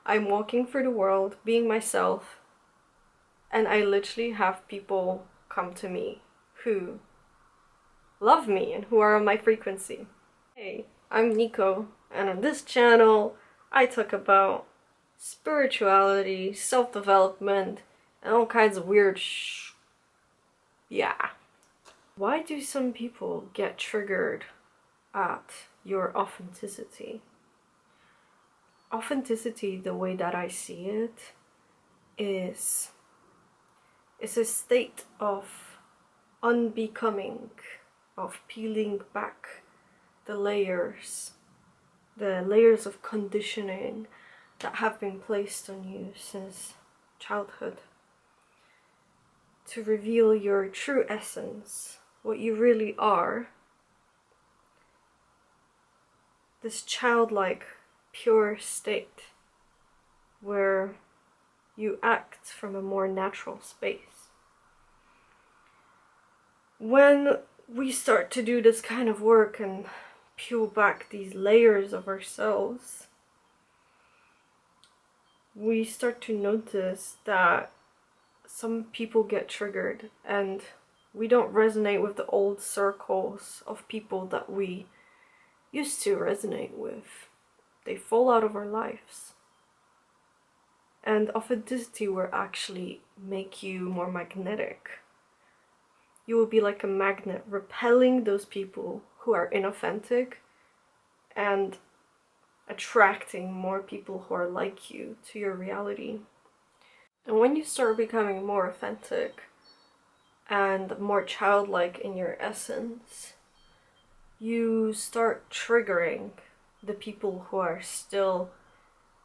I'm walking through the world, being myself, and I literally have people come to me who love me and who are on my frequency. Hey, I'm Nico, and on this channel, I talk about spirituality, self-development, and all kinds of weird yeah. Why do some people get triggered at your authenticity? Authenticity, the way that I see it, is a state of unbecoming, of peeling back the layers of conditioning that have been placed on you since childhood, to reveal your true essence, what you really are, this childlike, pure state where you act from a more natural space. When we start to do this kind of work and peel back these layers of ourselves, we start to notice that some people get triggered and we don't resonate with the old circles of people that we used to resonate with. They fall out of our lives. And authenticity will actually make you more magnetic. You will be like a magnet, repelling those people who are inauthentic and attracting more people who are like you to your reality. And when you start becoming more authentic and more childlike in your essence, you start triggering the people who are still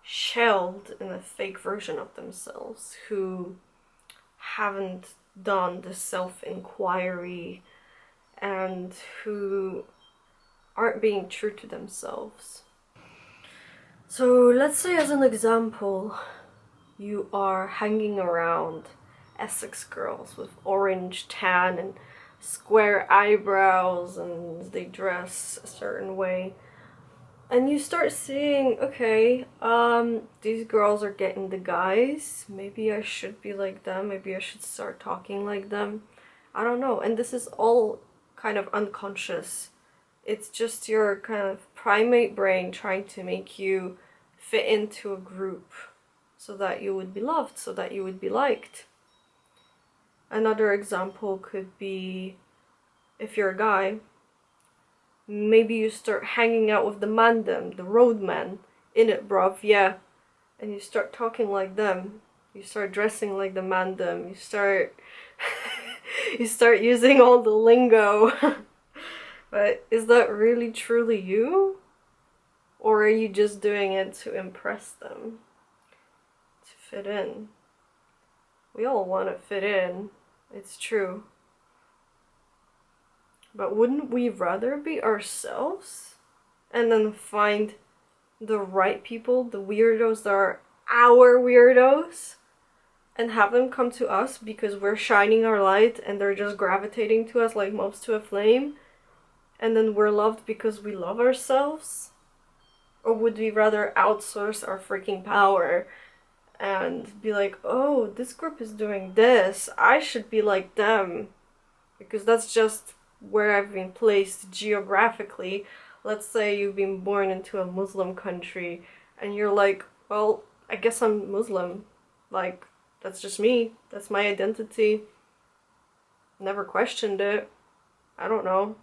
shelled in a fake version of themselves, who haven't done the self-inquiry and who aren't being true to themselves. So let's say, as an example, you are hanging around Essex girls with orange tan and square eyebrows, and they dress a certain way, and you start seeing, okay, these girls are getting the guys, maybe I should be like them, maybe I should start talking like them, I don't know. And this is all kind of unconscious. It's just your kind of primate brain trying to make you fit into a group so that you would be loved, so that you would be liked. Another example could be, if you're a guy, maybe you start hanging out with the mandem, the roadman, in it bruv, yeah, and you start talking like them, you start dressing like the mandem, you start you start using all the lingo. But is that really truly you? Or are you just doing it to impress them? To fit in? We all want to fit in, it's true. But wouldn't we rather be ourselves and then find the right people, the weirdos that are our weirdos, and have them come to us because we're shining our light and they're just gravitating to us like moths to a flame, and then we're loved because we love ourselves? Or would we rather outsource our freaking power and be like, oh, this group is doing this, I should be like them, because that's just where I've been placed geographically. Let's say you've been born into a Muslim country and you're like, well, I guess I'm Muslim. Like, that's just me. That's my identity. Never questioned it. I don't know.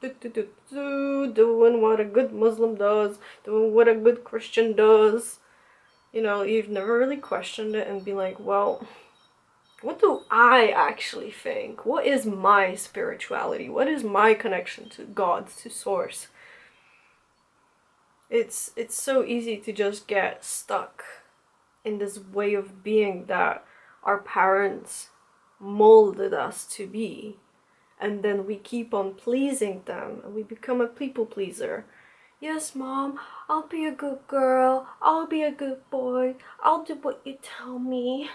Doing what a good Muslim does. Doing what a good Christian does. You know, you've never really questioned it and be like, well, what do I actually think? What is my spirituality? What is my connection to God, to Source? It's so easy to just get stuck in this way of being that our parents molded us to be. And then we keep on pleasing them and we become a people pleaser. Yes, Mom, I'll be a good girl. I'll be a good boy. I'll do what you tell me.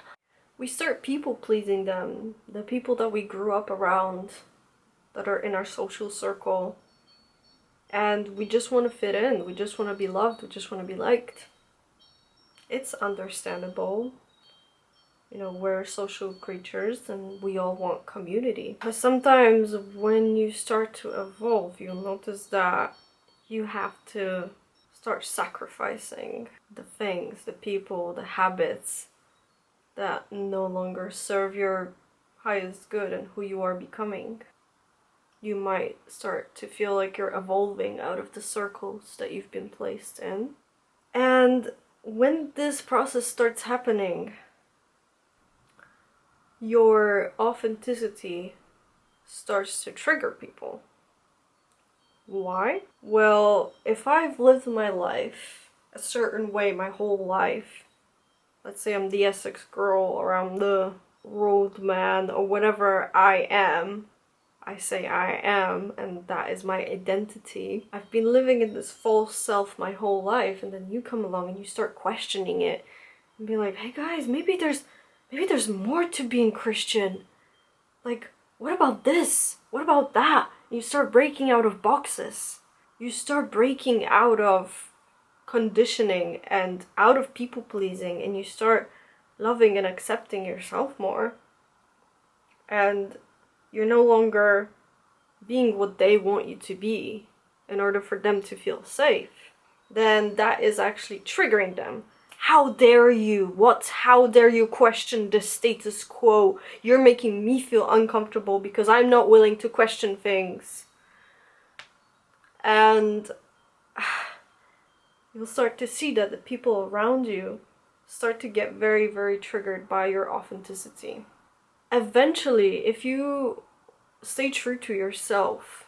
We start people pleasing them, the people that we grew up around, that are in our social circle, and we just want to fit in, we just want to be loved, we just want to be liked. It's understandable. You know, we're social creatures and we all want community. But sometimes when you start to evolve, you'll notice that you have to start sacrificing the things, the people, the habits that no longer serve your highest good and who you are becoming. You might start to feel like you're evolving out of the circles that you've been placed in. And when this process starts happening, your authenticity starts to trigger people. Why? Well, if I've lived my life a certain way my whole life, let's say I'm the Essex girl or I'm the road man or whatever I am, I say I am, and that is my identity. I've been living in this false self my whole life, and then you come along and you start questioning it and be like, hey guys, maybe there's more to being Christian. Like, what about this? What about that? And you start breaking out of boxes. You start breaking out of conditioning and out of people pleasing, and you start loving and accepting yourself more. And you're no longer being what they want you to be in order for them to feel safe. Then that is actually triggering them. How dare you? How dare you question the status quo? You're making me feel uncomfortable because I'm not willing to question things. And you'll start to see that the people around you start to get very, very triggered by your authenticity. Eventually, if you stay true to yourself,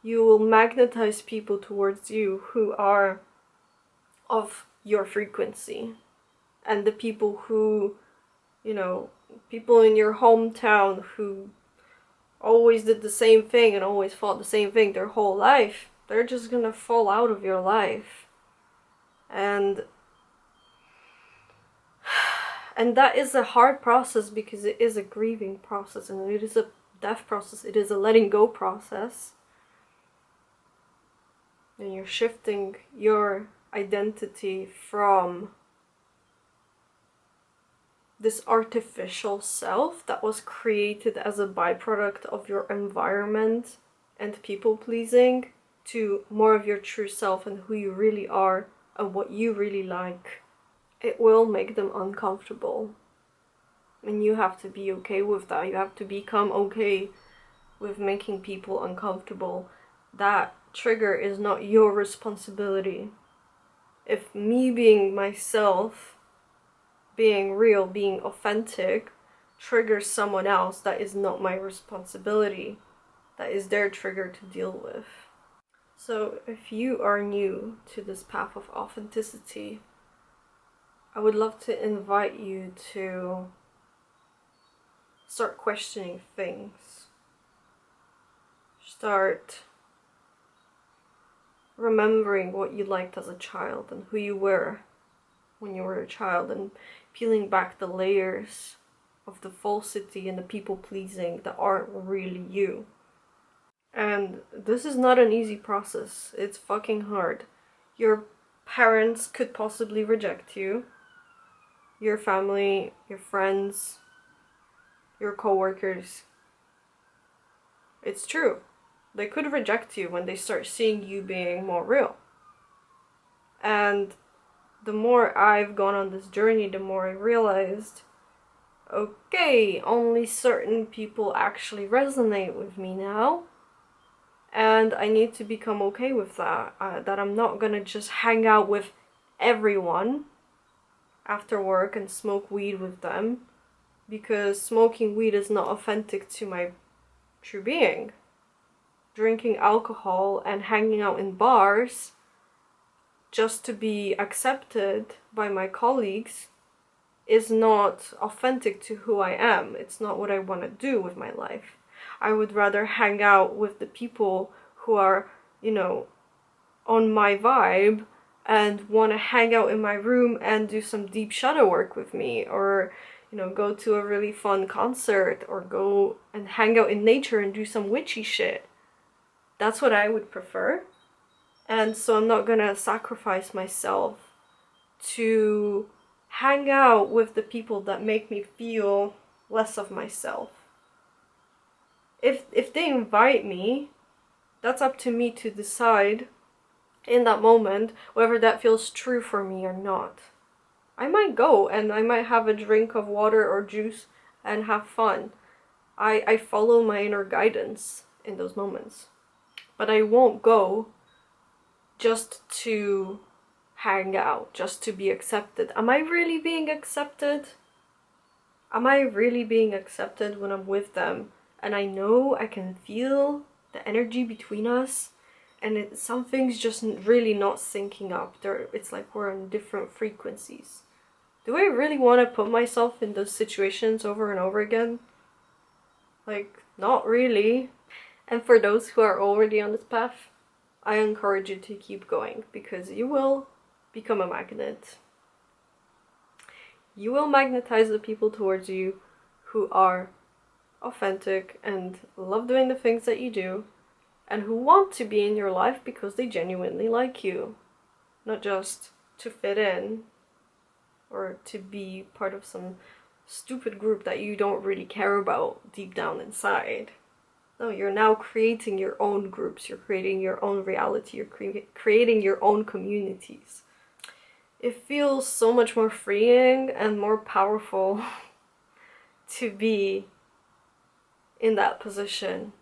you will magnetize people towards you who are of your frequency. And the people who, people in your hometown who always did the same thing and always thought the same thing their whole life, they're just gonna fall out of your life. And that is a hard process because it is a grieving process and it is a death process. It is a letting go process. And you're shifting your identity from this artificial self that was created as a byproduct of your environment and people pleasing to more of your true self and who you really are and what you really like. It will make them uncomfortable. And you have to be okay with that. You have to become okay with making people uncomfortable. That trigger is not your responsibility. If me being myself, being real, being authentic, triggers someone else, that is not my responsibility. That is their trigger to deal with. So if you are new to this path of authenticity, I would love to invite you to start questioning things. Start remembering what you liked as a child and who you were when you were a child, and peeling back the layers of the falsity and the people pleasing that aren't really you. And this is not an easy process. It's fucking hard. Your parents could possibly reject you. Your family, your friends, your coworkers. It's true. They could reject you when they start seeing you being more real. And the more I've gone on this journey, the more I realized, okay, only certain people actually resonate with me now. And I need to become okay with that. That I'm not gonna just hang out with everyone after work and smoke weed with them, because smoking weed is not authentic to my true being. Drinking alcohol and hanging out in bars just to be accepted by my colleagues is not authentic to who I am. It's not what I want to do with my life. I would rather hang out with the people who are, on my vibe and want to hang out in my room and do some deep shadow work with me, or go to a really fun concert, or go and hang out in nature and do some witchy shit. That's what I would prefer. And so I'm not gonna sacrifice myself to hang out with the people that make me feel less of myself. If they invite me, that's up to me to decide in that moment whether that feels true for me or not. I might go and I might have a drink of water or juice and have fun. I follow my inner guidance in those moments. But I won't go just to hang out, just to be accepted. Am I really being accepted? Am I really being accepted when I'm with them? And I know I can feel the energy between us, and something's just really not syncing up. It's like we're on different frequencies. Do I really want to put myself in those situations over and over again? Like, not really. And for those who are already on this path, I encourage you to keep going, because you will become a magnet. You will magnetize the people towards you who are authentic and love doing the things that you do, and who want to be in your life because they genuinely like you, not just to fit in or to be part of some stupid group that you don't really care about deep down inside. No, you're now creating your own groups, you're creating your own reality, you're creating your own communities. It feels so much more freeing and more powerful to be in that position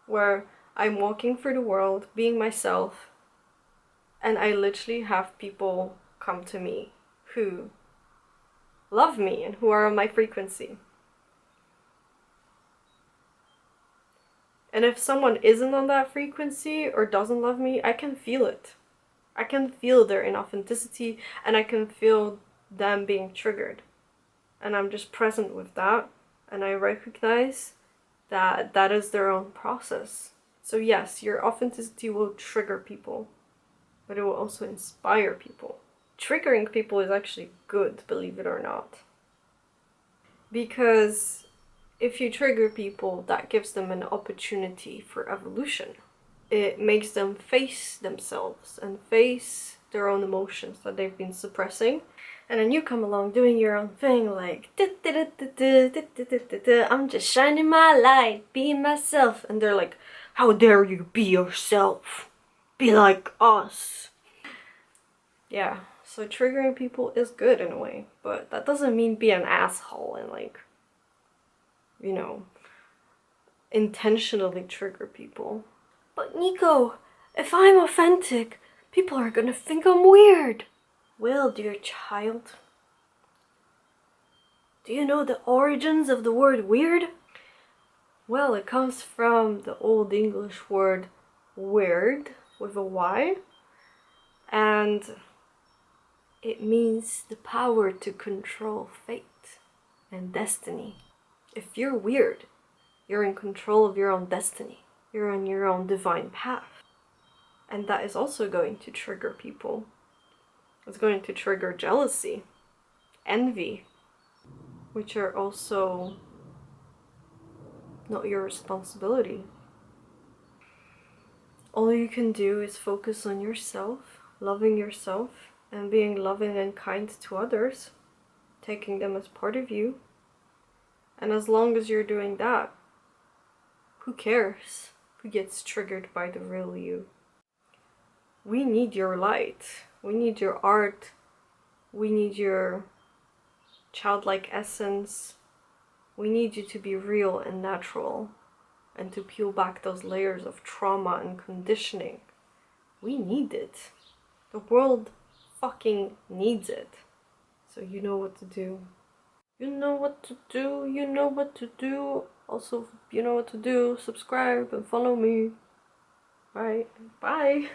where I'm walking through the world, being myself, and I literally have people come to me who love me and who are on my frequency. And if someone isn't on that frequency or doesn't love me, I can feel it. I can feel their inauthenticity, and I can feel them being triggered. And I'm just present with that, and I recognize that that is their own process. So yes, your authenticity will trigger people, but it will also inspire people. Triggering people is actually good, believe it or not. Because if you trigger people, that gives them an opportunity for evolution. It makes them face themselves and face their own emotions that they've been suppressing. And then you come along doing your own thing, like, I'm just shining my light, being myself. And they're like, how dare you be yourself? Be like us. Yeah, so triggering people is good in a way, but that doesn't mean be an asshole and like, you know, intentionally trigger people. But Nico, if I'm authentic, people are gonna think I'm weird. Well, dear child, do you know the origins of the word weird? Well, it comes from the Old English word weird with a Y, and it means the power to control fate and destiny. If you're weird, you're in control of your own destiny. You're on your own divine path. And that is also going to trigger people. It's going to trigger jealousy, envy, which are also not your responsibility. All you can do is focus on yourself, loving yourself, and being loving and kind to others, taking them as part of you. And as long as you're doing that, who cares who gets triggered by the real you? We need your light. We need your art. We need your childlike essence. We need you to be real and natural, and to peel back those layers of trauma and conditioning. We need it. The world fucking needs it. So you know what to do. You know what to do. You know what to do. Also, you know what to do. Subscribe and follow me. Right? Bye.